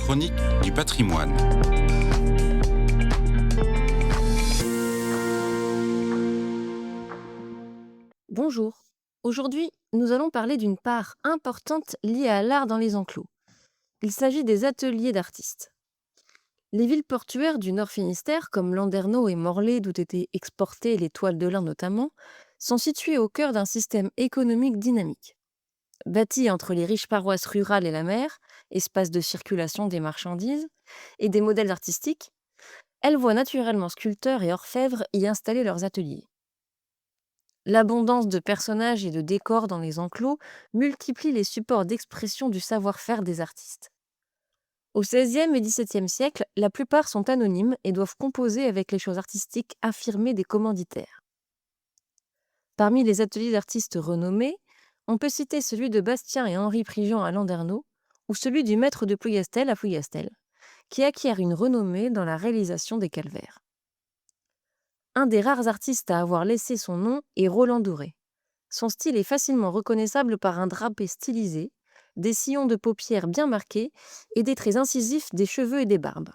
chronique du patrimoine. Bonjour. Aujourd'hui, nous allons parler d'une part importante liée à l'art dans les enclos. Il s'agit des ateliers d'artistes. Les villes portuaires du Nord Finistère, comme Landerneau et Morlaix, d'où étaient exportées les toiles de lin notamment, sont situées au cœur d'un système économique dynamique. Bâties entre les riches paroisses rurales et la mer, espace de circulation des marchandises et des modèles artistiques, elles voient naturellement sculpteurs et orfèvres y installer leurs ateliers. L'abondance de personnages et de décors dans les enclos multiplie les supports d'expression du savoir-faire des artistes. Au XVIe et XVIIe siècle, la plupart sont anonymes et doivent composer avec les choses artistiques affirmées des commanditaires. Parmi les ateliers d'artistes renommés, on peut citer celui de Bastien et Henri Prigent à Landerneau ou celui du maître de Plougastel à Plougastel, qui acquiert une renommée dans la réalisation des calvaires. Un des rares artistes à avoir laissé son nom est Roland Douret. Son style est facilement reconnaissable par un drapé stylisé, des sillons de paupières bien marqués et des traits incisifs des cheveux et des barbes.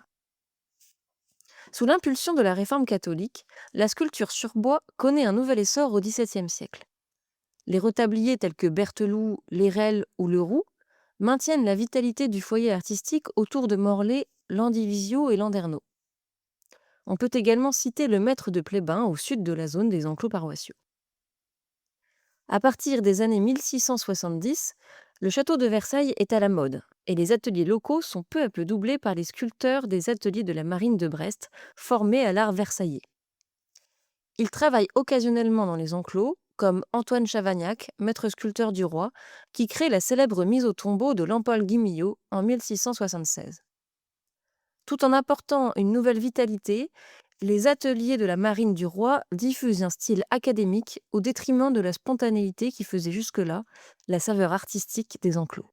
Sous l'impulsion de la réforme catholique, la sculpture sur bois connaît un nouvel essor au XVIIe siècle. Les retabliers tels que Berthelou, Lérel ou Leroux maintiennent la vitalité du foyer artistique autour de Morlaix, Landivisiau et Landerneau. On peut également citer le maître de Plébin au sud de la zone des enclos paroissiaux. À partir des années 1670, le château de Versailles est à la mode et les ateliers locaux sont peu à peu doublés par les sculpteurs des ateliers de la marine de Brest, formés à l'art versaillais. Ils travaillent occasionnellement dans les enclos, comme Antoine Chavagnac, maître sculpteur du roi, qui crée la célèbre mise au tombeau de Lempoil Guimillot en 1676. Tout en apportant une nouvelle vitalité, les ateliers de la marine du roi diffusent un style académique au détriment de la spontanéité qui faisait jusque-là la saveur artistique des enclos.